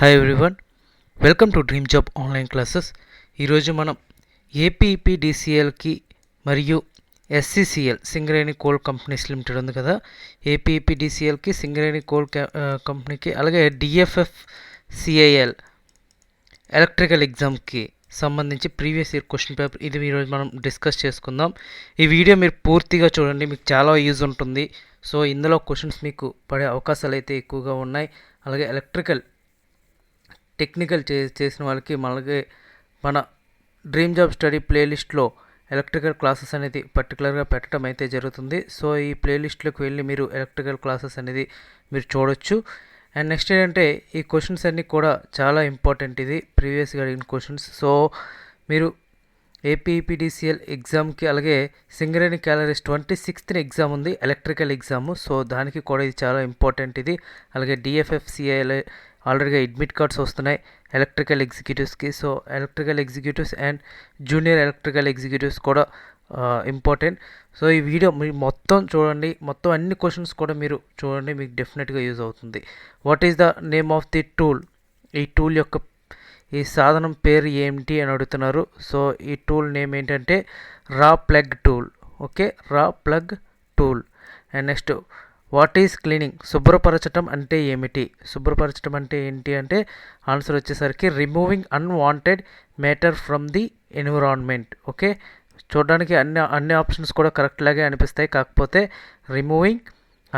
Hi everyone, welcome to dream job online classes. ఈరోజు మనం ఏపీఈపీడీసీఎల్కి మరియు SCCL Singareni coal companies limited ఉంది కదా, ఏపీఈపీడీసీఎల్కి సింగరేణి కోల్ కంపెనీకి అలాగే డిఎఫ్ఎఫ్సిఐఎల్ ఎలక్ట్రికల్ ఎగ్జామ్కి సంబంధించి ప్రీవియస్ ఇయర్ క్వశ్చన్ పేపర్ ఇది ఈరోజు మనం డిస్కస్ చేసుకుందాం. ఈ వీడియో మీరు పూర్తిగా చూడండి, మీకు చాలా యూజ్ ఉంటుంది. సో ఇందులో క్వశ్చన్స్ మీకు పడే అవకాశాలు అయితే ఎక్కువగా ఉన్నాయి. అలాగే ఎలక్ట్రికల్ టెక్నికల్ చేసిన వాళ్ళకి అలాగే మన డ్రీమ్ జాబ్ స్టడీ ప్లేలిస్ట్లో ఎలక్ట్రికల్ క్లాసెస్ అనేది పర్టికులర్గా పెట్టడం అయితే జరుగుతుంది. సో ఈ ప్లేలిస్ట్లోకి వెళ్ళి మీరు ఎలక్ట్రికల్ క్లాసెస్ అనేది మీరు చూడొచ్చు. అండ్ నెక్స్ట్ ఏంటంటే ఈ క్వశ్చన్స్ అన్నీ కూడా చాలా ఇంపార్టెంట్, ఇది ప్రీవియస్గా అడిగిన క్వశ్చన్స్. సో మీరు ఏపీఈపీడీసీఎల్ ఎగ్జామ్కి అలాగే సింగరేణి క్యాలరీస్ 26th ఎగ్జామ్ ఉంది, ఎలక్ట్రికల్ ఎగ్జాము. సో దానికి కూడా ఇది చాలా ఇంపార్టెంట్ ఇది. అలాగే డిఎఫ్ఎఫ్సిఐఎల్ ఆల్రెడీగా అడ్మిట్ కార్డ్స్ వస్తున్నాయి ఎలక్ట్రికల్ ఎగ్జిక్యూటివ్స్కి. So electrical executives and junior electrical executives కూడా ఇంపార్టెంట్. సో ఈ వీడియో మీరు మొత్తం చూడండి, మొత్తం అన్ని క్వశ్చన్స్ కూడా మీరు చూడండి, మీకు డెఫినెట్గా యూజ్ అవుతుంది. What is the name of the tool? ఈ టూల్ యొక్క ఈ సాధనం పేరు ఏమిటి అని అడుగుతున్నారు. సో ఈ టూల్ నేమ్ ఏంటంటే rawl plug tool. Okay, rawl plug tool. And next what is cleaning? శుభ్రపరచడం అంటే ఏమిటి? శుభ్రపరచడం అంటే ఏంటి అంటే ఆన్సర్ వచ్చేసరికి removing unwanted matter from the environment. Okay, చూడడానికి అన్ని ఆప్షన్స్ కూడా కరెక్ట్ లాగే అనిపిస్తాయి, కాకపోతే removing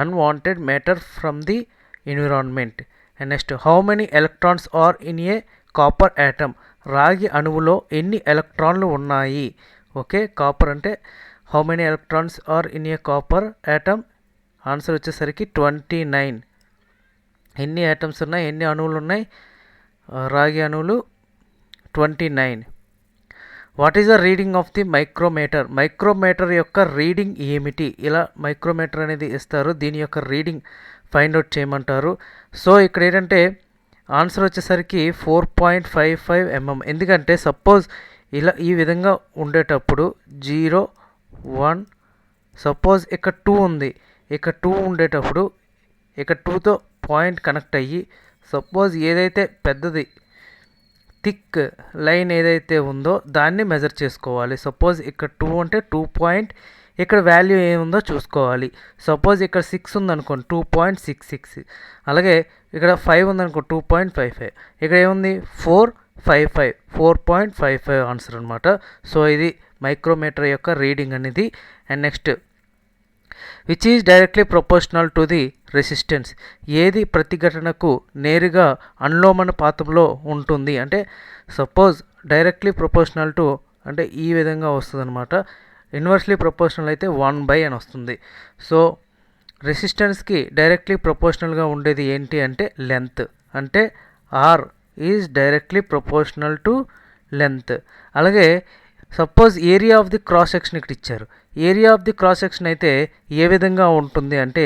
unwanted matter from the environment. And next how many electrons are in a copper atom? రాగి అణువులో ఎన్ని ఎలక్ట్రాన్లు ఉన్నాయి? ఓకే, కాపర్ అంటే how many electrons are in a copper atom? Answer వచ్చేసరికి 29. ఎన్ని యాటమ్స్ ఉన్నాయి, ఎన్ని అణువులు ఉన్నాయి రాగి అణువులు? 29. What is the reading of the micrometer? Micrometer యొక్క రీడింగ్ ఏమిటి? ఇలా మైక్రోమీటర్ అనేది ఇస్తారు, దీని యొక్క రీడింగ్ ఫైండ్ అవుట్ చేయమంటారు. సో ఇక్కడ ఏంటంటే ఆన్సర్ వచ్చేసరికి 4.55 mm. ఎందుకంటే సపోజ్ ఇలా ఈ విధంగా ఉండేటప్పుడు 0 1, సపోజ్ ఇక్కడ 2 ఉంది, ఇక్కడ 2 ఉండేటప్పుడు ఇక్కడ 2తో పాయింట్ కనెక్ట్ అయ్యి సపోజ్ ఏదైతే పెద్దది థిక్ లైన్ ఏదైతే ఉందో దాన్ని మెజర్ చేసుకోవాలి. సపోజ్ ఇక్కడ 2 అంటే 2 పాయింట్, ఇక్కడ వాల్యూ ఏముందో చూసుకోవాలి. సపోజ్ ఇక్కడ 6 ఉందనుకోండి 2.66, అలాగే ఇక్కడ 5 ఉందనుకో 2.55, ఇక్కడ ఏముంది 4.55, 4.55 ఆన్సర్ అనమాట. సో ఇది మైక్రోమీటర్ యొక్క రీడింగ్ అనేది. And next which is directly proportional to the resistance? ఏది ప్రతిఘటనకు నేరుగా అనులోమానుపాతంలో ఉంటుంది? అంటే సపోజ్ డైరెక్ట్లీ ప్రొపోర్షనల్ టు అంటే ఈ విధంగా వస్తుంది అనమాట. ఇన్వర్స్లీ ప్రొపోర్షనల్ అయితే 1/, అని వస్తుంది. సో రెసిస్టెన్స్కి డైరెక్ట్లీ ప్రొపోర్షనల్గా ఉండేది ఏంటి అంటే లెంత్, అంటే R is directly proportional to length. అలాగే suppose area of the cross section ఇక్కడ ఇచ్చారు, area of the cross section అయితే ఏ విధంగా ఉంటుంది అంటే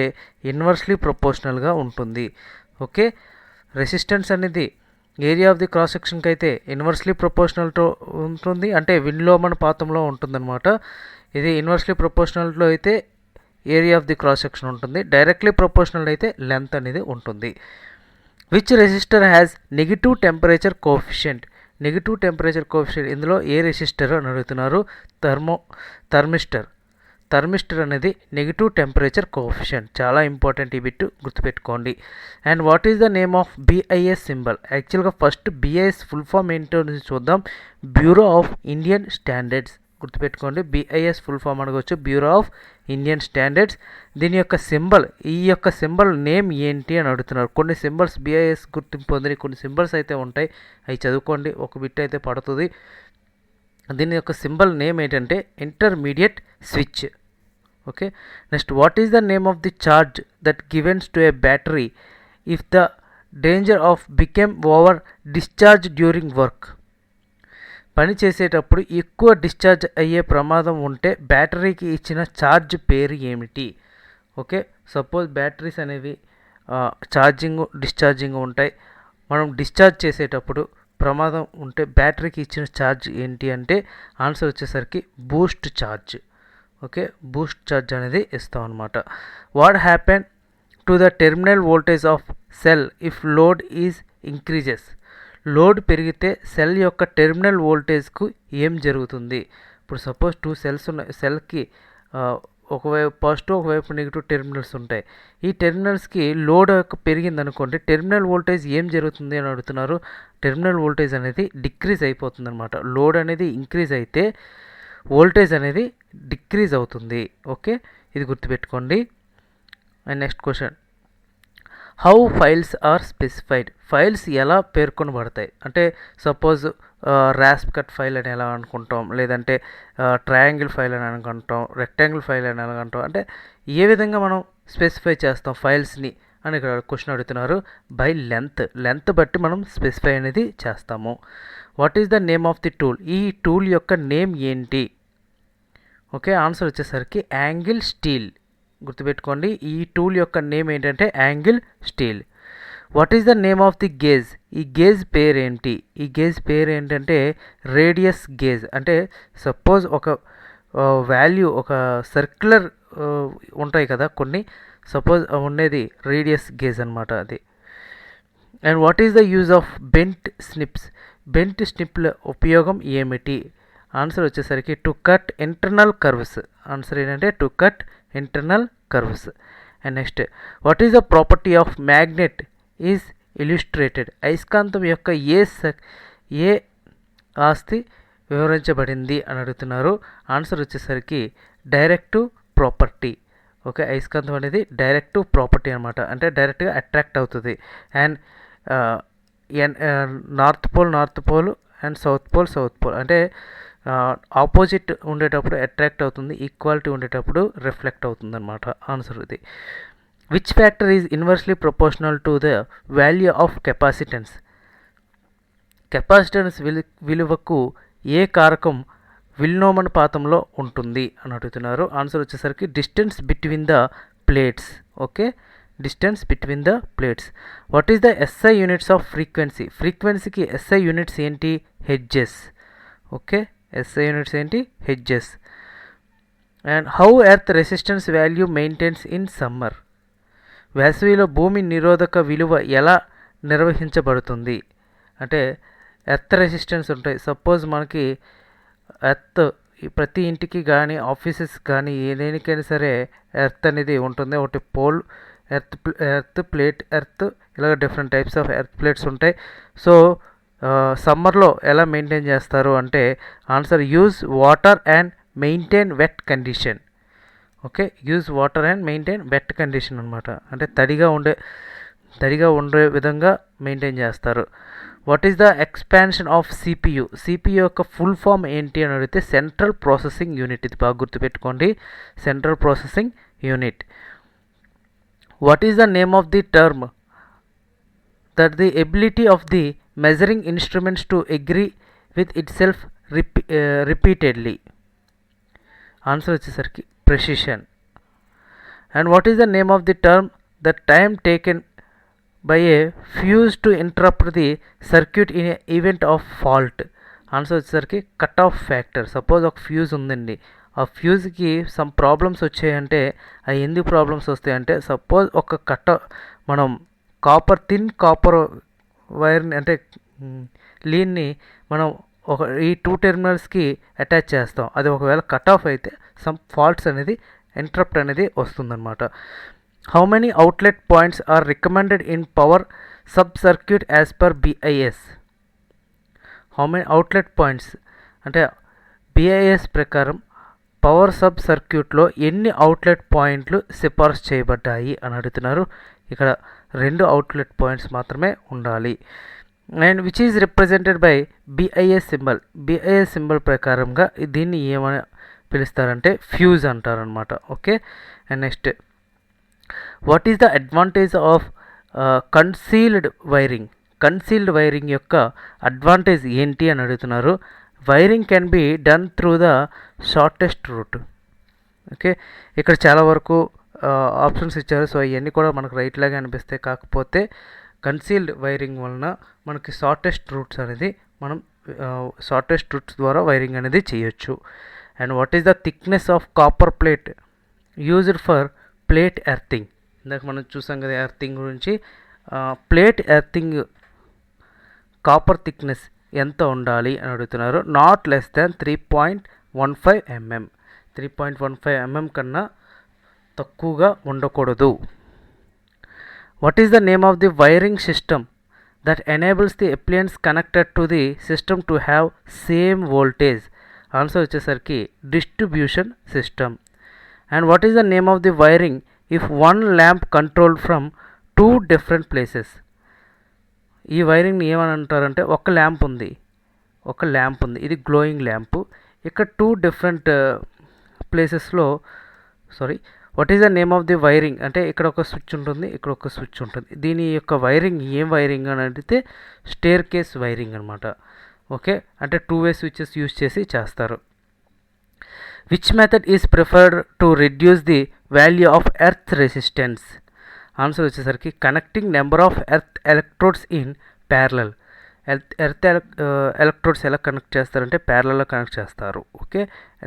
ఇన్వర్స్లీ ప్రొపోర్షనల్గా ఉంటుంది. ఓకే, రెసిస్టెన్స్ అనేది ఏరియా ఆఫ్ ది క్రాస్ సెక్షన్కి అయితే ఇన్వర్స్లీ ప్రొపోర్షనల్తో ఉంటుంది, అంటే విలోమానుపాతంలో ఉంటుందన్నమాట. ఇది ఇన్వర్స్లీ ప్రొపోర్షనల్లో అయితే area of the cross section ఉంటుంది, డైరెక్ట్లీ ప్రొపోర్షనల్ అయితే లెంత్ అనేది ఉంటుంది. Which resistor has negative temperature coefficient? Negative temperature coefficient ఇందులో ఏ రెసిస్టర్ అని అడుగుతున్నారు? థర్మిస్టర్ అనేది నెగిటివ్ టెంపరేచర్ కోఎఫిషియంట్. చాలా ఇంపార్టెంట్, ఈ బిట్ గుర్తుపెట్టుకోండి. And what is the name of BIS symbol? యాక్చువల్గా ఫస్ట్ బిఐఎస్ ఫుల్ ఫామ్ ఏంటో చూద్దాం. Bureau of Indian standards. గుర్తుపెట్టుకోండి, బిఐఎస్ ఫుల్ ఫామ్ అడగవచ్చు, బ్యూరో ఆఫ్ ఇండియన్ స్టాండర్డ్స్. దీని యొక్క సింబల్, ఈ యొక్క సింబల్ నేమ్ ఏంటి అని అడుగుతున్నారు. కొన్ని సింబల్స్ బిఐఎస్ గుర్తింపు పొందిన కొన్ని సింబల్స్ అయితే ఉంటాయి, అవి చదువుకోండి, ఒక బిట్ అయితే పడుతుంది. దీని యొక్క సింబల్ నేమ్ ఏంటంటే intermediate switch. Okay, next what is the name of the charge that givens to a battery if the danger of become over discharge during work? పని చేసేటప్పుడు ఎక్కువ డిశ్చార్జ్ అయ్యే ప్రమాదం ఉంటే బ్యాటరీకి ఇచ్చిన ఛార్జ్ పేరు ఏమిటి? ఓకే, సపోజ్ బ్యాటరీస్ అనేవి ఛార్జింగ్ డిశ్చార్జింగ్ ఉంటాయి. మనం డిశ్చార్జ్ చేసేటప్పుడు ప్రమాదం ఉంటే బ్యాటరీకి ఇచ్చిన ఛార్జ్ ఏంటి అంటే ఆన్సర్ వచ్చేసరికి Boost charge. Okay, Boost charge అనేది ఇస్తాం అనమాట. What happen to the terminal voltage of cell if load is increases. Load పెరిగితే సెల్ యొక్క టెర్మినల్ వోల్టేజ్కు ఏం జరుగుతుంది? ఇప్పుడు సపోజ్ 2 సెల్స్ ఉన్నాయి. సెల్కి ఒకవైపు పాజిటివ్ ఒకవైపు నెగిటివ్ టెర్మినల్స్ ఉంటాయి. ఈ టెర్మినల్స్కి లోడ్ యొక్క పెరిగింది అనుకోండి, టెర్మినల్ వోల్టేజ్ ఏం జరుగుతుంది అని అడుగుతున్నారు. టెర్మినల్ వోల్టేజ్ అనేది డిక్రీజ్ అయిపోతుంది అనమాట. లోడ్ అనేది ఇంక్రీజ్ అయితే వోల్టేజ్ అనేది డిక్రీజ్ అవుతుంది. ఓకే, ఇది గుర్తుపెట్టుకోండి. And next question, how files are specified? Files ఎలా పేర్కొనబడతాయి అంటే సపోజ్ రాస్ప్ కట్ ఫైల్ అని ఎలా అనుకుంటాం, లేదంటే ట్రయాంగిల్ ఫైల్ అని అనుకుంటాం, రెక్టాంగిల్ ఫైల్ అని అనుకుంటాం. అంటే ఏ విధంగా మనం స్పెసిఫై చేస్తాం ఫైల్స్ని అని ఇక్కడ క్వశ్చన్ అడుగుతున్నారు. బై లెంత్ బట్టి మనం స్పెసిఫై అనేది చేస్తాము. What is the name of the tool? ఈ టూల్ యొక్క నేమ్ ఏంటి? ఓకే, ఆన్సర్ వచ్చేసరికి యాంగిల్ స్టీల్. గుర్తుపెట్టుకోండి, ఈ టూల్ యొక్క నేమ్ ఏంటంటే angle steel. What is the name of the gauge? ఈ గేజ్ పేరేంటి? ఈ గేజ్ పేరు ఏంటంటే రేడియస్ గేజ్. అంటే సపోజ్ ఒక వాల్యూ ఒక సర్క్యులర్ ఉంటాయి కదా కొన్ని, సపోజ్ ఉండేది రేడియస్ గేజ్ అనమాట అది. And what is the use of bent snips? Bent స్నిప్ల ఉపయోగం ఏమిటి? ఆన్సర్ వచ్చేసరికి to cut internal curves. Answer ఏంటంటే to cut internal curves. And next, what is the property of magnet is illustrated? అయస్కాంతం యొక్క ఏ ఆస్తి వివరించబడింది అని అడుగుతున్నారు. ఆన్సర్ వచ్చేసరికి డైరెక్టివ్ ప్రాపర్టీ. ఓకే, అయస్కాంతం అనేది డైరెక్టివ్ ప్రాపర్టీ అనమాట, అంటే డైరెక్ట్గా అట్రాక్ట్ అవుతుంది. And north pole and south pole అంటే ఆపోజిట్ ఉండేటప్పుడు అట్రాక్ట్ అవుతుంది, ఈక్వాలిటీ ఉండేటప్పుడు రిఫ్లెక్ట్ అవుతుంది అనమాట. ఆన్సర్ ఇది. Which factor is inversely proportional to the value of capacitance? Capacitance విలువకు ఏ కారకం విలోమానుపాతంలో ఉంటుంది అని అడుగుతున్నారు. ఆన్సర్ వచ్చేసరికి distance between the plates. Okay, distance between the plates. What is the SI units of frequency? ఫ్రీక్వెన్సీకి ఎస్ఐ యూనిట్స్ ఏంటి? హెడ్జెస్. ఓకే, ఎస్ఐ యూనిట్స్ ఏంటి? Hertz. And how earth resistance value maintains in summer? వేసవిలో భూమి నిరోధక విలువ ఎలా నిర్వహించబడుతుంది? అంటే ఎర్త్ రెసిస్టెన్స్ ఉంటాయి. సపోజ్ మనకి ఎర్త్ ప్రతి ఇంటికి కానీ ఆఫీసెస్ కానీ దేనికైనా సరే ఎర్త్ అనేది ఉంటుంది. ఒకటి పోల్ ఎర్త్ ప్లేట్ ఎర్త్, ఇలాగ different types of earth plates ఉంటాయి. సో సమ్మర్లో ఎలా మెయింటైన్ చేస్తారు అంటే answer use water and maintain wet condition. Okay, use water and maintain wet condition అనమాట, అంటే తడిగా ఉండే విధంగా మెయింటైన్ చేస్తారు. What is the expansion of CPU? CPU యొక్క ఫుల్ ఫామ్ ఏంటి అని అడిగితే సెంట్రల్ ప్రాసెసింగ్ యూనిట్. ఇది బాగా గుర్తుపెట్టుకోండి, central processing unit. What is the name of the term that the ability of the measuring instruments to agree with itself repeatedly? Answer వచ్చేసరికి precision. And what is the name of the term the time taken by a fuse to interrupt the circuit in an event of fault? Answer వచ్చేసరికి cut off factor. Suppose ఒక fuse ఉందండి, ఆ ఫ్యూజ్కి some problems వచ్చాయంటే అవి ఎందుకు problems వస్తాయంటే suppose ఒక మనం థిన్ కాపర్ వైర్ని అంటే లీన్ని మనం ఈ 2 టెర్మినల్స్కి అటాచ్ చేస్తాం. అది ఒకవేళ కట్ ఆఫ్ అయితే సమ్ ఫాల్ట్స్ అనేది ఇంటరప్ట్ అనేది వస్తుందన్నమాట. How many outlet points are recommended in power sub circuit as per BIS? How many outlet points అంటే BIS ప్రకారం పవర్ సబ్ సర్క్యూట్లో ఎన్ని అవుట్లెట్ పాయింట్లు సిఫార్సు చేయబడ్డాయి అని అడుగుతున్నారు. ఇక్కడ 2 అవుట్లెట్ పాయింట్స్ మాత్రమే ఉండాలి. And which is represented by BIS symbol? BIS symbol ప్రకారంగా దీన్ని ఏమని పిలుస్తారంటే ఫ్యూజ్ అంటారనమాట. Okay, and next, what is the advantage of concealed wiring? Concealed wiring యొక్క అడ్వాంటేజ్ ఏంటి అని అడుగుతున్నారు. Wiring can be done through the shortest route. Okay, ఇక్కడ చాలా వరకు ఆప్షన్స్ ఇచ్చారు. సో ఇవన్నీ కూడా మనకు రైట్ లాగా అనిపిస్తాయి, కాకపోతే కన్సీల్డ్ వైరింగ్ వలన మనకి షార్టెస్ట్ రూట్స్ అనేది మనం షార్టెస్ట్ రూట్స్ ద్వారా వైరింగ్ అనేది చేయొచ్చు. And what is the thickness of copper plate used for plate earthing? ఇందాక మనం చూసాం కదా ఎర్తింగ్ గురించి. ప్లేట్ ఎర్తింగ్ కాపర్ థిక్నెస్ ఎంత ఉండాలి అని అడుగుతున్నారు. Not less than 3.15 mm. 3.15 mm కన్నా తక్కువగా ఉండకూడదు. What is the name of the wiring system that enables the appliance connected to the system to have same voltage? Answer వచ్చేసరికి distribution system. And what is the name of the wiring if one lamp controlled from 2 different places? ఈ వైరింగ్ని ఏమని అంటారంటే ఒక lamp ఉంది, ఇది glowing lamp. ఇక్కడ 2 different ప్లేసెస్లో what is the name of the wiring అంటే ఇక్కడ ఒక స్విచ్ ఉంటుంది, ఇక్కడ ఒక స్విచ్ ఉంటుంది. దీని యొక్క వైరింగ్ ఏం వైరింగ్ అని అడిగితే స్టేర్ కేస్ వైరింగ్ అనమాట. ఓకే, అంటే 2-way స్విచెస్ యూజ్ చేసి చేస్తారు. Which method is preferred to reduce the value of earth resistance? Answer వచ్చేసరికి connecting number of earth electrodes in parallel. Earth electrodes ఎలా కనెక్ట్ చేస్తారంటే ప్యారలల్లో కనెక్ట్ చేస్తారు. Okay,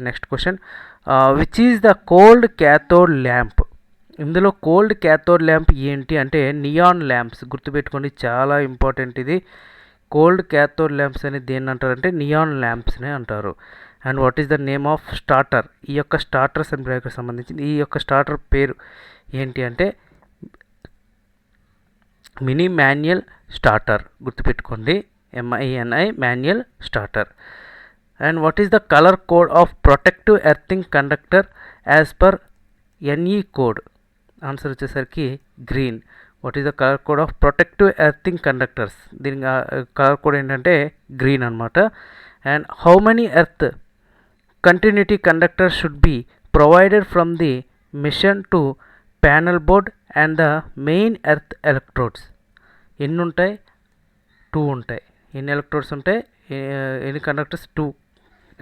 next question, which is the cold cathode lamp? ఇందులో cold cathode lamp ఏంటి అంటే neon lamps. గుర్తుపెట్టుకోండి, చాలా ఇంపార్టెంట్ ఇది. కోల్డ్ క్యాథోడ్ ల్యాంప్స్ అనేది దేన్ని అంటారంటే నియాన్ ల్యాంప్స్నే అంటారు. And what is the name of starter? ఈ యొక్క స్టార్టర్ సంప్రదాయకు సంబంధించింది. ఈ యొక్క స్టార్టర్ పేరు ఏంటి అంటే మినీ మాన్యువల్ స్టార్టర్. గుర్తుపెట్టుకోండి, MINI manual starter. And what is the colour code of protective earthing conductor as per NE code? Answer వచ్చేసరికి green. What is the colour code of protective earthing conductors? దీని colour code ఏంటంటే green అనమాట. And how many earth continuity conductors should be provided from the machine to panel board and the main earth electrodes? ఎన్ని ఉంటాయి? 2 ఉంటాయి. ఎన్ని electrodes ఉంటాయి? ఎన్ని conductors? 2.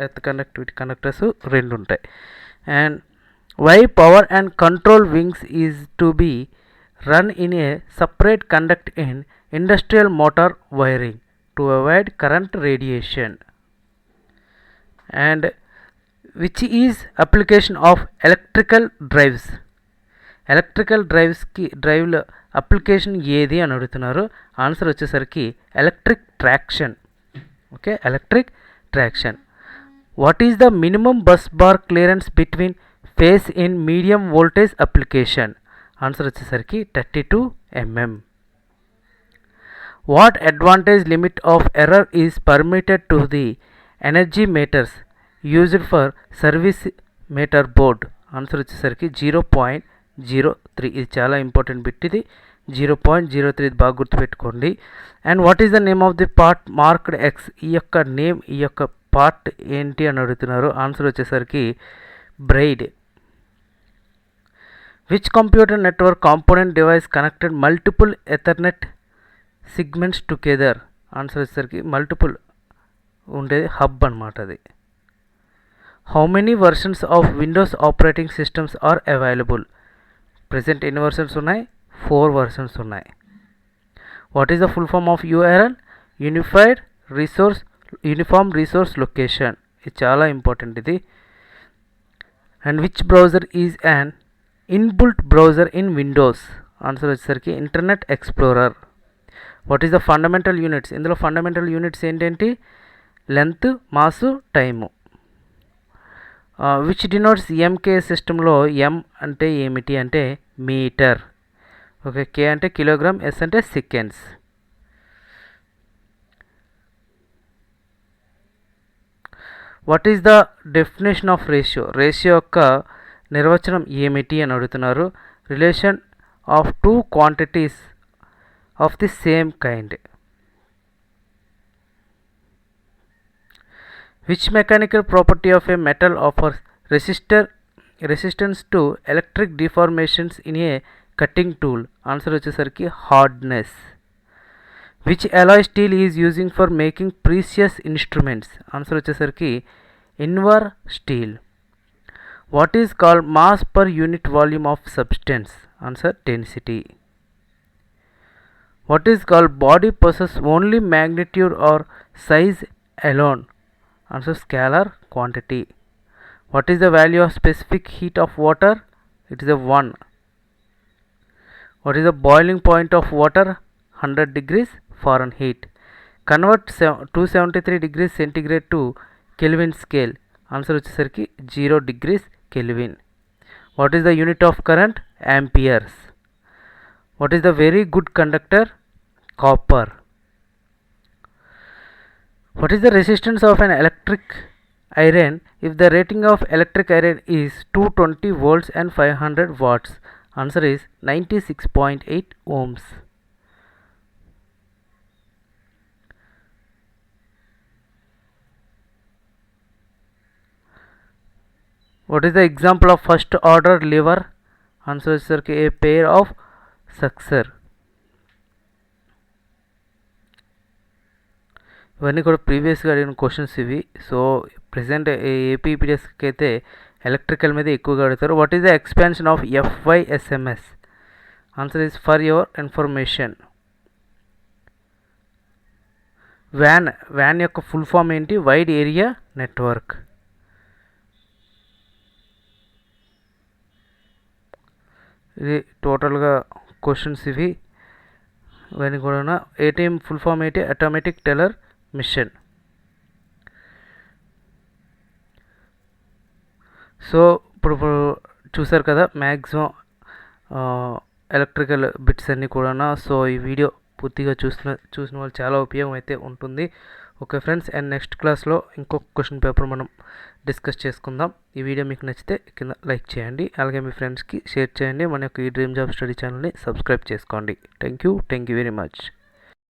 Earth conductivity conductors 2 ఉంటాయి. And why power and control wings is to be run in a separate conduct in industrial motor wiring to avoid current radiation? And which is application of electrical drives? Electrical డ్రైవ్ల application ఏది అని అడుగుతున్నారు. Answer వచ్చేసరికి electric traction. Okay, electric traction. What is the minimum bus bar clearance between phase in medium voltage application? Answer వచ్చేసరికి 32 mm. What advantage limit of error is permitted to the energy meters used for service meter board? Answer వచ్చేసరికి 0.03. ఇది చాలా important bit. ఇది 0.03 బాగా గుర్తుపెట్టుకోండి. And what is the name of the part marked X? ఈ యొక్క part ఏంటి అని అడుగుతున్నారు. ఆన్సర్ వచ్చేసరికి braid. Which computer network component device connected multiple ethernet segments together? Answer వచ్చేసరికి మల్టిపుల్ ఉండేది హబ్ అనమాట అది. How many versions of Windows operating systems are available? Present ఎన్ని వర్షన్స్ ఉన్నాయి? 4 వర్షన్స్ ఉన్నాయి. What is the full form of URL? Uniform resource location. ఇది చాలా important ఇది. And which browser is an inbuilt browser in Windows? Answer వచ్చేసరికి Internet Explorer. What is the fundamental units? ఇందులో fundamental units ఏంటంటే length, mass, time. Which denotes MK సిస్టంలో M అంటే ఏమిటి అంటే మీటర్. ఓకే, K అంటే కిలోగ్రామ్, S అంటే seconds. What is the definition of ratio? Ratio యొక్క నిర్వచనం ఏమిటి అని అడుగుతున్నారు. Relation of 2 quantities of the same kind. Which mechanical property of a metal offers resistance to electric deformations in a cutting tool? Answer వచ్చేసరికి hardness. Which alloy steel is using for making precious instruments? Answer వచ్చేసరికి Invar steel. What is called mass per unit volume of substance? Answer density. What is called body possess only magnitude or size alone? Answer scalar quantity. What is the value of specific heat of water? It is a 1. What is the boiling point of water? 100 degrees Fahrenheit. Convert 273 degrees centigrade to kelvin scale. Answer వచ్చేసరికి 0 degrees kelvin. What is the unit of current? Amperes. What is the very good conductor? Copper. What is the resistance of an electric iron if the rating of electric iron is 220 volts and 500 watts? Answer is 96.8 ohms. What is the example of first order lever? Answer is a pair of successor. ఇవన్నీ కూడా ప్రీవియస్గా అడిగిన questions ఇవి. So present ఏపీపీడిఎస్కి అయితే electrical మీద ఎక్కువగా అడుగుతారు. What is the expansion of FYSMS? Answer is for your information. వ్యాన్ యొక్క ఫుల్ ఫామ్ ఏంటి? Wide area network. ఇది టోటల్గా క్వశ్చన్స్ ఇవి. ఇవన్నీ కూడా ATM ఫుల్ ఫామ్ ఏంటి? Automatic teller machine. సో ఇప్పుడు చూసారు కదా మ్యాక్సిమం ఎలక్ట్రికల్ బిట్స్ అన్నీ కూడా. సో ఈ వీడియో పూర్తిగా చూసిన వాళ్ళు చాలా ఉపయోగం అయితే ఉంటుంది. ఓకే ఫ్రెండ్స్, అండ్ నెక్స్ట్ క్లాస్లో ఇంకొక క్వశ్చన్ పేపర్ మనం డిస్కస్ చేసుకుందాం. ఈ వీడియో మీకు నచ్చితే కింద లైక్ చేయండి, అలాగే మీ ఫ్రెండ్స్కి షేర్ చేయండి. మన యొక్క ఈ డ్రీమ్ జాబ్ స్టడీ ఛానల్ని సబ్స్క్రైబ్ చేసుకోండి. Thank you very much.